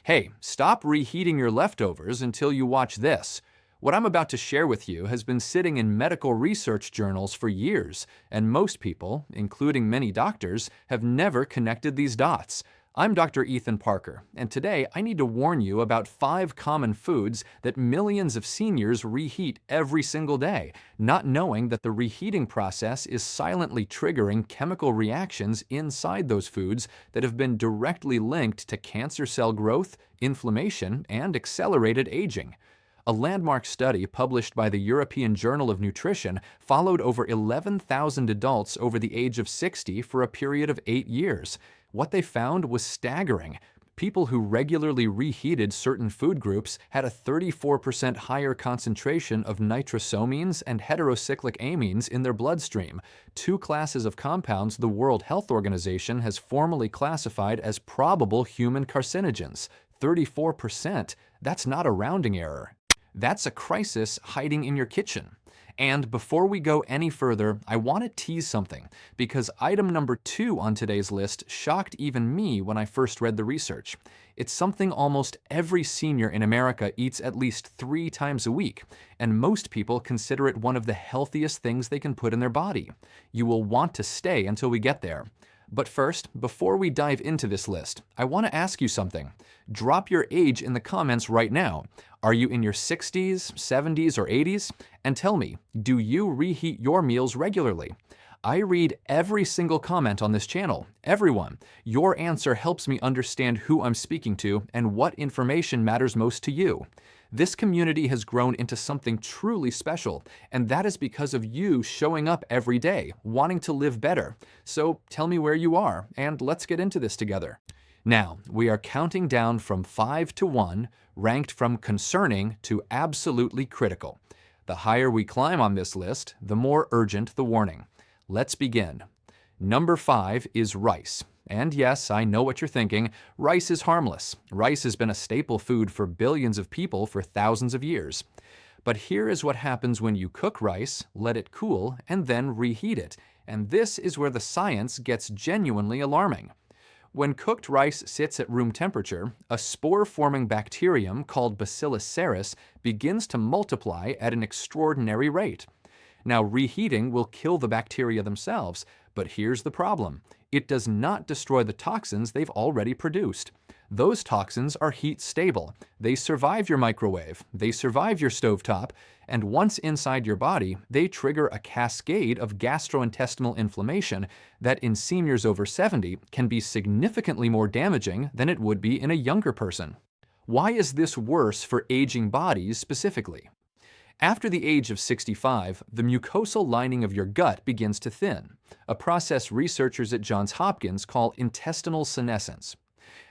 Hey, stop reheating your leftovers until you watch this. What I'm about to share with you has been sitting in medical research journals for years, and most people, including many doctors, have never connected these dots. I'm Dr. Ethan Parker, and today I need to warn you about 5 common foods that millions of seniors reheat every single day, not knowing that the reheating process is silently triggering chemical reactions inside those foods that have been directly linked to cancer cell growth, inflammation, and accelerated aging. A landmark study published by the European Journal of Nutrition followed over 11,000 adults over the age of 60 for a period of 8 years. What they found was staggering. People who regularly reheated certain food groups had a 34% higher concentration of nitrosamines and heterocyclic amines in their bloodstream, 2 classes of compounds the World Health Organization has formally classified as probable human carcinogens. 34%. That's not a rounding error. That's a crisis hiding in your kitchen. And before we go any further, I want to tease something, because item number 2 on today's list shocked even me when I first read the research. It's something almost every senior in America eats at least 3 times a week, and most people consider it one of the healthiest things they can put in their body. You will want to stay until we get there. But first, before we dive into this list, I want to ask you something. Drop your age in the comments right now. Are you in your 60s, 70s, or 80s? And tell me, do you reheat your meals regularly? I read every single comment on this channel. Everyone. Your answer helps me understand who I'm speaking to and what information matters most to you. This community has grown into something truly special, and that is because of you showing up every day, wanting to live better. So tell me where you are, and let's get into this together. Now, we are counting down from 5 to 1, ranked from concerning to absolutely critical. The higher we climb on this list, the more urgent the warning. Let's begin. Number 5 is rice. And yes, I know what you're thinking. Rice is harmless. Rice has been a staple food for billions of people for thousands of years. But here is what happens when you cook rice, let it cool, and then reheat it. And this is where the science gets genuinely alarming. When cooked rice sits at room temperature, a spore-forming bacterium called Bacillus cereus begins to multiply at an extraordinary rate. Now, reheating will kill the bacteria themselves, but here's the problem. It does not destroy the toxins they've already produced. Those toxins are heat stable. They survive your microwave, they survive your stovetop, and once inside your body, they trigger a cascade of gastrointestinal inflammation that in seniors over 70 can be significantly more damaging than it would be in a younger person. Why is this worse for aging bodies specifically? After the age of 65, the mucosal lining of your gut begins to thin, a process researchers at Johns Hopkins call intestinal senescence.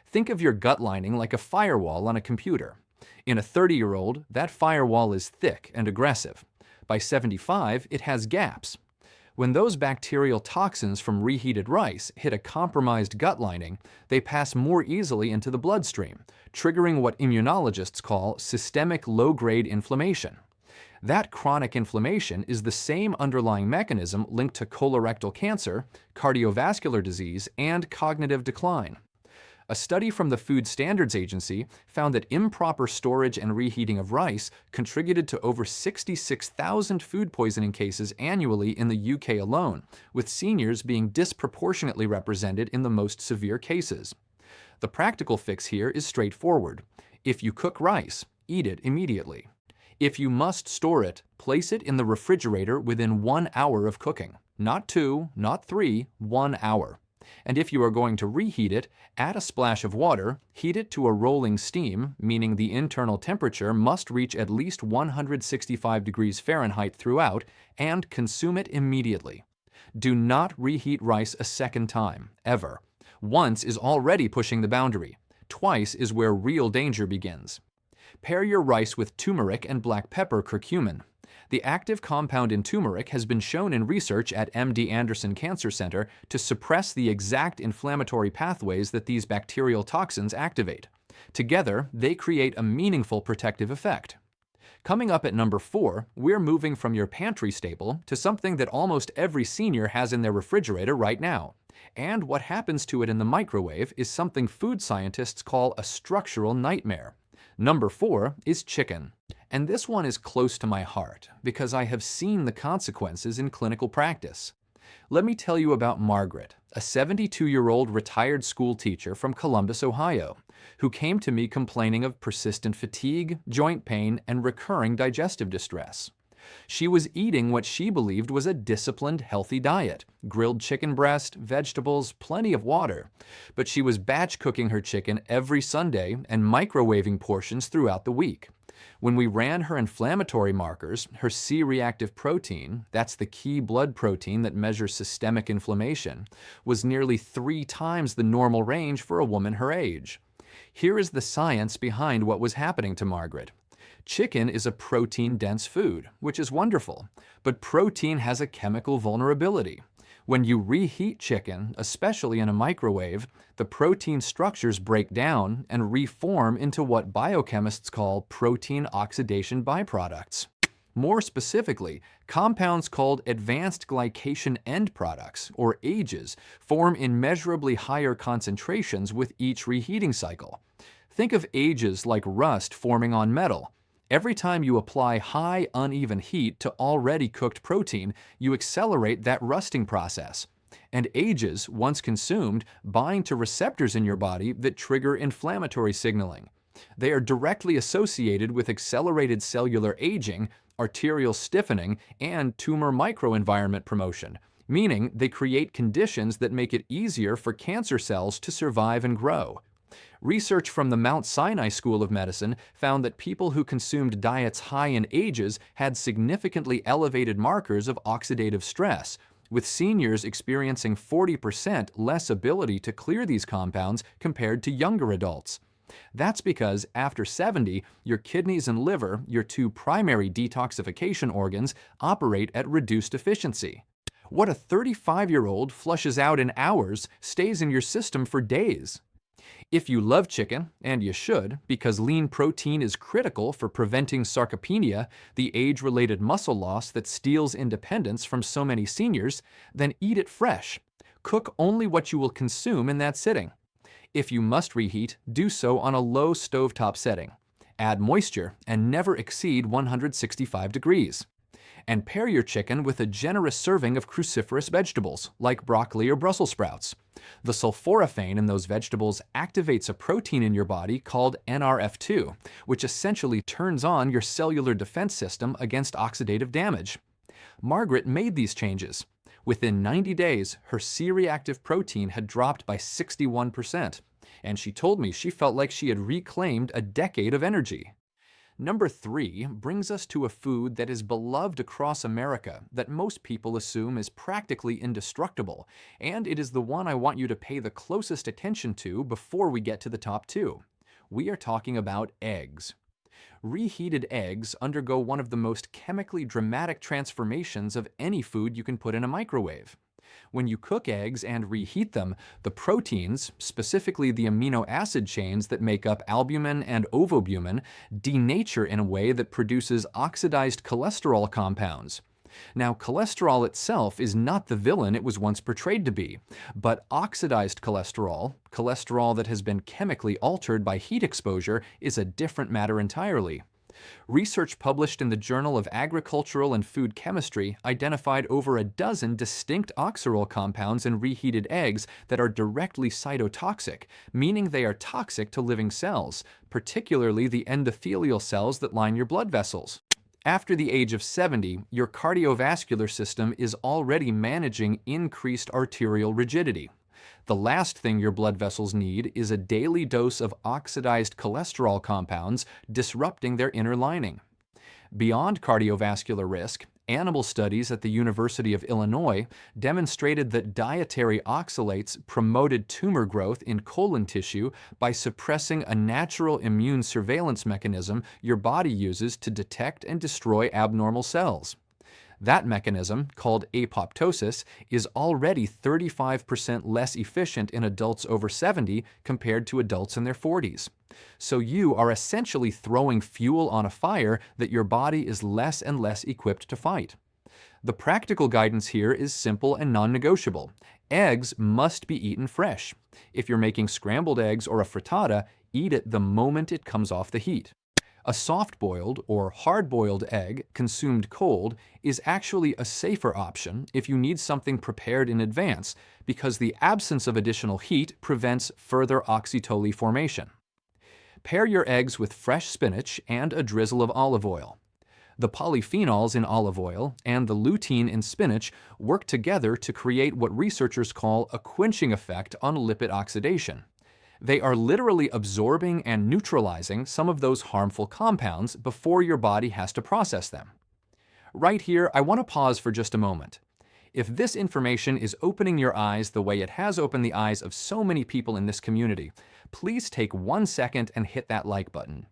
Think of your gut lining like a firewall on a computer. In a 30-year-old, that firewall is thick and aggressive. By 75, it has gaps. When those bacterial toxins from reheated rice hit a compromised gut lining, they pass more easily into the bloodstream, triggering what immunologists call systemic low-grade inflammation. That chronic inflammation is the same underlying mechanism linked to colorectal cancer, cardiovascular disease, and cognitive decline. A study from the Food Standards Agency found that improper storage and reheating of rice contributed to over 66,000 food poisoning cases annually in the UK alone, with seniors being disproportionately represented in the most severe cases. The practical fix here is straightforward. If you cook rice, eat it immediately. If you must store it, place it in the refrigerator within 1 hour of cooking. Not 2, not 3, 1 hour. And if you are going to reheat it, add a splash of water, heat it to a rolling steam, meaning the internal temperature must reach at least 165 degrees Fahrenheit throughout, and consume it immediately. Do not reheat rice a second time, ever. Once is already pushing the boundary. Twice is where real danger begins. Pair your rice with turmeric and black pepper curcumin. The active compound in turmeric has been shown in research at MD Anderson Cancer Center to suppress the exact inflammatory pathways that these bacterial toxins activate. Together, they create a meaningful protective effect. Coming up at number 4, we're moving from your pantry staple to something that almost every senior has in their refrigerator right now. And what happens to it in the microwave is something food scientists call a structural nightmare. Number 4 is chicken. And this one is close to my heart because I have seen the consequences in clinical practice. Let me tell you about Margaret, a 72-year-old retired school teacher from Columbus, Ohio, who came to me complaining of persistent fatigue, joint pain, and recurring digestive distress. She was eating what she believed was a disciplined, healthy diet: grilled chicken breast, vegetables, plenty of water. But she was batch cooking her chicken every Sunday and microwaving portions throughout the week. When we ran her inflammatory markers, her C-reactive protein, that's the key blood protein that measures systemic inflammation, was nearly 3 times the normal range for a woman her age. Here is the science behind what was happening to Margaret. Chicken is a protein-dense food, which is wonderful, but protein has a chemical vulnerability. When you reheat chicken, especially in a microwave, the protein structures break down and reform into what biochemists call protein oxidation byproducts. More specifically, compounds called advanced glycation end products, or AGEs, form in measurably higher concentrations with each reheating cycle. Think of AGEs like rust forming on metal. Every time you apply high, uneven heat to already cooked protein, you accelerate that rusting process. And AGEs, once consumed, bind to receptors in your body that trigger inflammatory signaling. They are directly associated with accelerated cellular aging, arterial stiffening, and tumor microenvironment promotion, meaning they create conditions that make it easier for cancer cells to survive and grow. Research from the Mount Sinai School of Medicine found that people who consumed diets high in AGEs had significantly elevated markers of oxidative stress, with seniors experiencing 40% less ability to clear these compounds compared to younger adults. That's because after 70, your kidneys and liver, your 2 primary detoxification organs, operate at reduced efficiency. What a 35-year-old flushes out in hours stays in your system for days. If you love chicken, and you should, because lean protein is critical for preventing sarcopenia, the age-related muscle loss that steals independence from so many seniors, then eat it fresh. Cook only what you will consume in that sitting. If you must reheat, do so on a low stovetop setting. Add moisture and never exceed 165 degrees. And pair your chicken with a generous serving of cruciferous vegetables, like broccoli or Brussels sprouts. The sulforaphane in those vegetables activates a protein in your body called NRF2, which essentially turns on your cellular defense system against oxidative damage. Margaret made these changes. Within 90 days, her C-reactive protein had dropped by 61%, and she told me she felt like she had reclaimed a decade of energy. Number 3 brings us to a food that is beloved across America that most people assume is practically indestructible, and it is the one I want you to pay the closest attention to before we get to the top 2. We are talking about eggs. Reheated eggs undergo one of the most chemically dramatic transformations of any food you can put in a microwave. When you cook eggs and reheat them, the proteins, specifically the amino acid chains that make up albumin and ovobumin, denature in a way that produces oxidized cholesterol compounds. Now, cholesterol itself is not the villain it was once portrayed to be, but oxidized cholesterol, cholesterol that has been chemically altered by heat exposure, is a different matter entirely. Research published in the Journal of Agricultural and Food Chemistry identified over a dozen distinct oxirol compounds in reheated eggs that are directly cytotoxic, meaning they are toxic to living cells, particularly the endothelial cells that line your blood vessels. After the age of 70, your cardiovascular system is already managing increased arterial rigidity. The last thing your blood vessels need is a daily dose of oxidized cholesterol compounds disrupting their inner lining. Beyond cardiovascular risk, animal studies at the University of Illinois demonstrated that dietary oxalates promoted tumor growth in colon tissue by suppressing a natural immune surveillance mechanism your body uses to detect and destroy abnormal cells. That mechanism, called apoptosis, is already 35% less efficient in adults over 70 compared to adults in their 40s. So you are essentially throwing fuel on a fire that your body is less and less equipped to fight. The practical guidance here is simple and non-negotiable. Eggs must be eaten fresh. If you're making scrambled eggs or a frittata, eat it the moment it comes off the heat. A soft-boiled or hard-boiled egg consumed cold is actually a safer option if you need something prepared in advance, because the absence of additional heat prevents further oxytocin formation. Pair your eggs with fresh spinach and a drizzle of olive oil. The polyphenols in olive oil and the lutein in spinach work together to create what researchers call a quenching effect on lipid oxidation. They are literally absorbing and neutralizing some of those harmful compounds before your body has to process them. Right here, I want to pause for just a moment. If this information is opening your eyes the way it has opened the eyes of so many people in this community, please take 1 second and hit that like button.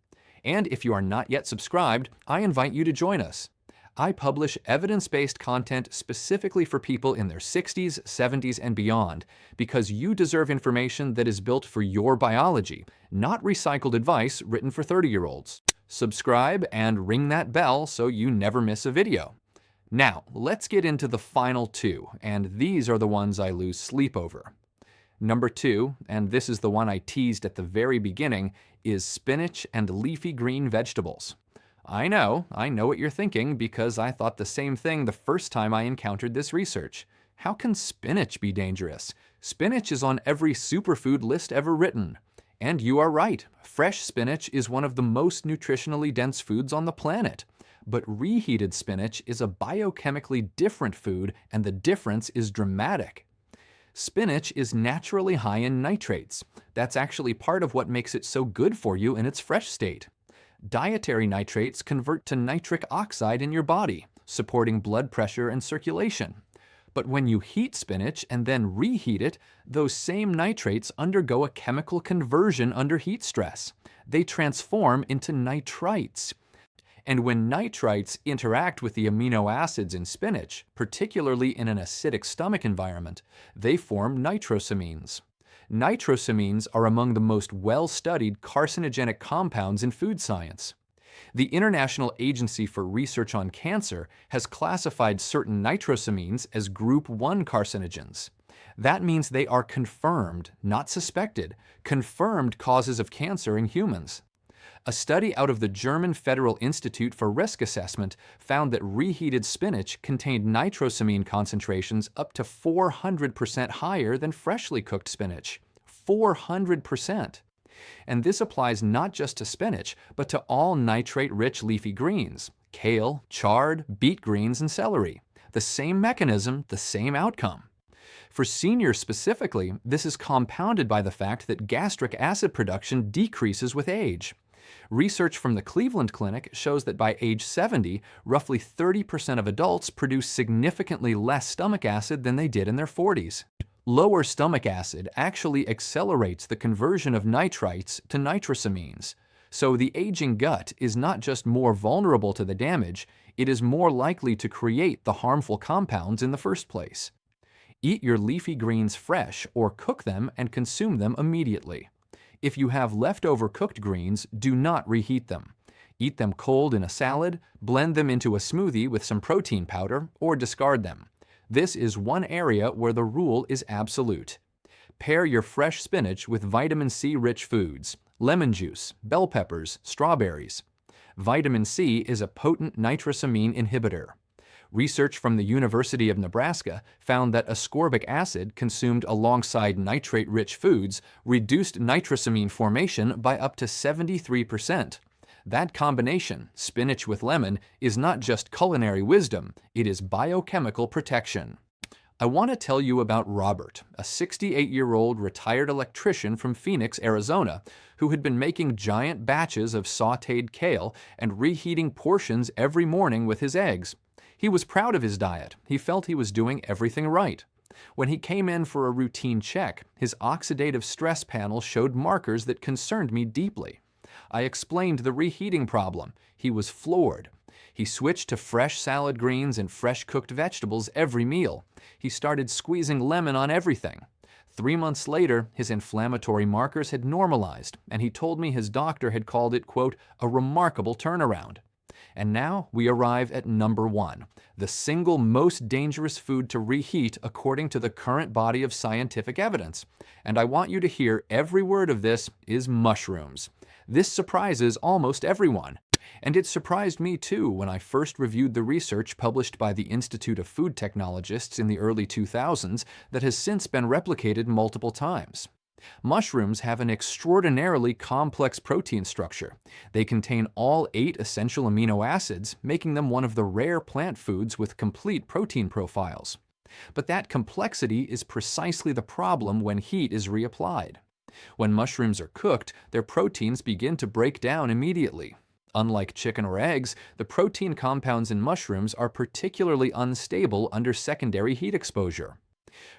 And if you are not yet subscribed, I invite you to join us. I publish evidence-based content specifically for people in their 60s, 70s, and beyond, because you deserve information that is built for your biology, not recycled advice written for 30-year-olds. Subscribe and ring that bell so you never miss a video. Now, let's get into the final two, and these are the ones I lose sleep over. Number 2, and this is the one I teased at the very beginning, is spinach and leafy green vegetables. I know what you're thinking, because I thought the same thing the first time I encountered this research. How can spinach be dangerous? Spinach is on every superfood list ever written. And you are right, fresh spinach is one of the most nutritionally dense foods on the planet. But reheated spinach is a biochemically different food, and the difference is dramatic. Spinach is naturally high in nitrates. That's actually part of what makes it so good for you in its fresh state. Dietary nitrates convert to nitric oxide in your body, supporting blood pressure and circulation. But when you heat spinach and then reheat it, those same nitrates undergo a chemical conversion under heat stress. They transform into nitrites. And when nitrites interact with the amino acids in spinach, particularly in an acidic stomach environment, they form nitrosamines. Nitrosamines are among the most well-studied carcinogenic compounds in food science. The International Agency for Research on Cancer has classified certain nitrosamines as Group 1 carcinogens. That means they are confirmed, not suspected, confirmed causes of cancer in humans. A study out of the German Federal Institute for Risk Assessment found that reheated spinach contained nitrosamine concentrations up to 400% higher than freshly cooked spinach. 400%! And this applies not just to spinach, but to all nitrate-rich leafy greens: kale, chard, beet greens, and celery. The same mechanism, the same outcome. For seniors specifically, this is compounded by the fact that gastric acid production decreases with age. Research from the Cleveland Clinic shows that by age 70, roughly 30% of adults produce significantly less stomach acid than they did in their 40s. Lower stomach acid actually accelerates the conversion of nitrites to nitrosamines. So the aging gut is not just more vulnerable to the damage, it is more likely to create the harmful compounds in the first place. Eat your leafy greens fresh or cook them and consume them immediately. If you have leftover cooked greens, do not reheat them. Eat them cold in a salad, blend them into a smoothie with some protein powder, or discard them. This is one area where the rule is absolute. Pair your fresh spinach with vitamin C-rich foods: lemon juice, bell peppers, strawberries. Vitamin C is a potent nitrosamine inhibitor. Research from the University of Nebraska found that ascorbic acid consumed alongside nitrate-rich foods reduced nitrosamine formation by up to 73%. That combination, spinach with lemon, is not just culinary wisdom, it is biochemical protection. I want to tell you about Robert, a 68-year-old retired electrician from Phoenix, Arizona, who had been making giant batches of sautéed kale and reheating portions every morning with his eggs. He was proud of his diet. He felt he was doing everything right. When he came in for a routine check, his oxidative stress panel showed markers that concerned me deeply. I explained the reheating problem. He was floored. He switched to fresh salad greens and fresh cooked vegetables every meal. He started squeezing lemon on everything. 3 months later, his inflammatory markers had normalized, and he told me his doctor had called it, quote, a remarkable turnaround. And now we arrive at number 1, the single most dangerous food to reheat according to the current body of scientific evidence. And I want you to hear every word of this is mushrooms. This surprises almost everyone. And it surprised me too when I first reviewed the research published by the Institute of Food Technologists in the early 2000s that has since been replicated multiple times. Mushrooms have an extraordinarily complex protein structure. They contain all 8 essential amino acids, making them one of the rare plant foods with complete protein profiles. But that complexity is precisely the problem when heat is reapplied. When mushrooms are cooked, their proteins begin to break down immediately. Unlike chicken or eggs, the protein compounds in mushrooms are particularly unstable under secondary heat exposure.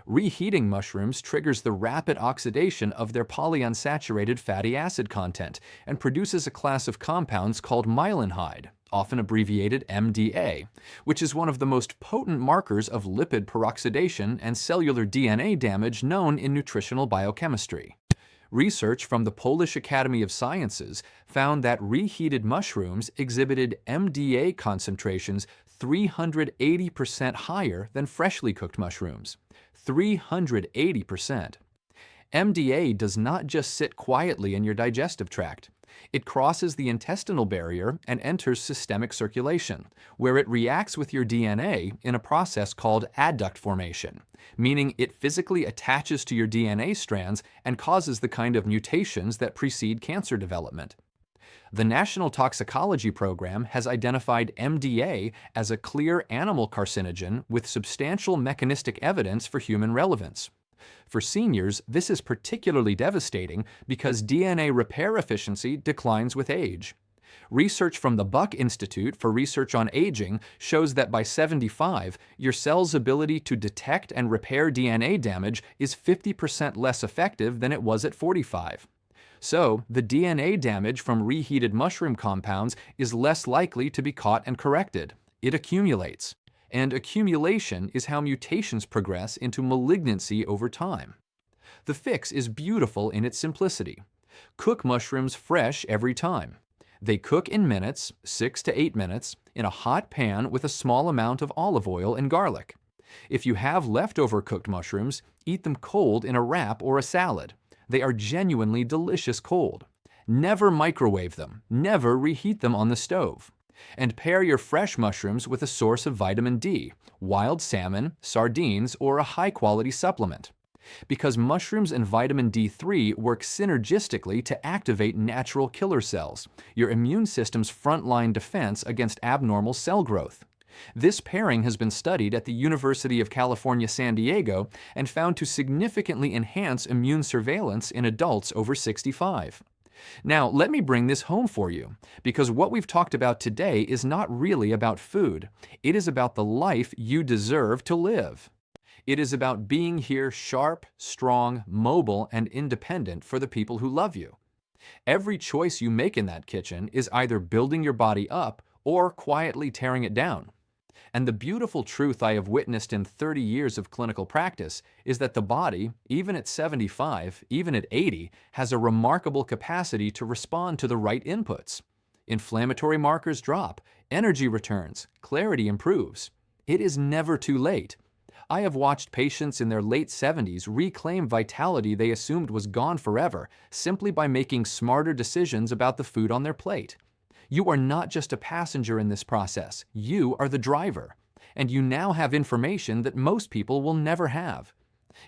Reheating mushrooms triggers the rapid oxidation of their polyunsaturated fatty acid content and produces a class of compounds called myelinhyde, often abbreviated MDA, which is one of the most potent markers of lipid peroxidation and cellular DNA damage known in nutritional biochemistry. Research from the Polish Academy of Sciences found that reheated mushrooms exhibited MDA concentrations 380% higher than freshly cooked mushrooms. 380%. MDA does not just sit quietly in your digestive tract. It crosses the intestinal barrier and enters systemic circulation, where it reacts with your DNA in a process called adduct formation, meaning it physically attaches to your DNA strands and causes the kind of mutations that precede cancer development. The National Toxicology Program has identified MDA as a clear animal carcinogen with substantial mechanistic evidence for human relevance. For seniors, this is particularly devastating because DNA repair efficiency declines with age. Research from the Buck Institute for Research on Aging shows that by 75, your cell's ability to detect and repair DNA damage is 50% less effective than it was at 45. So, the DNA damage from reheated mushroom compounds is less likely to be caught and corrected. It accumulates. And accumulation is how mutations progress into malignancy over time. The fix is beautiful in its simplicity. Cook mushrooms fresh every time. They cook in minutes, 6 to 8 minutes, in a hot pan with a small amount of olive oil and garlic. If you have leftover cooked mushrooms, eat them cold in a wrap or a salad. They are genuinely delicious cold. Never microwave them. Never reheat them on the stove. And pair your fresh mushrooms with a source of vitamin D, wild salmon, sardines, or a high-quality supplement. Because mushrooms and vitamin D3 work synergistically to activate natural killer cells, your immune system's frontline defense against abnormal cell growth. This pairing has been studied at the University of California, San Diego, and found to significantly enhance immune surveillance in adults over 65. Now, let me bring this home for you, because what we've talked about today is not really about food. It is about the life you deserve to live. It is about being here sharp, strong, mobile, and independent for the people who love you. Every choice you make in that kitchen is either building your body up or quietly tearing it down. And the beautiful truth I have witnessed in 30 years of clinical practice is that the body, even at 75, even at 80, has a remarkable capacity to respond to the right inputs. Inflammatory markers drop, energy returns, clarity improves. It is never too late. I have watched patients in their late 70s reclaim vitality they assumed was gone forever simply by making smarter decisions about the food on their plate. You are not just a passenger in this process, you are the driver. And you now have information that most people will never have.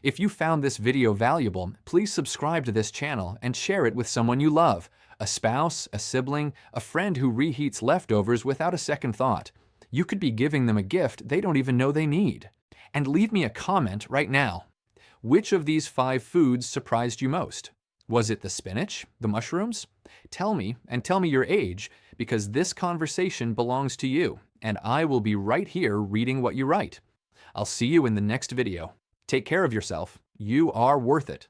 If you found this video valuable, please subscribe to this channel and share it with someone you love, a spouse, a sibling, a friend who reheats leftovers without a second thought. You could be giving them a gift they don't even know they need. And leave me a comment right now. Which of these 5 foods surprised you most? Was it the spinach? The mushrooms? Tell me, and tell me your age, because this conversation belongs to you, and I will be right here reading what you write. I'll see you in the next video. Take care of yourself. You are worth it.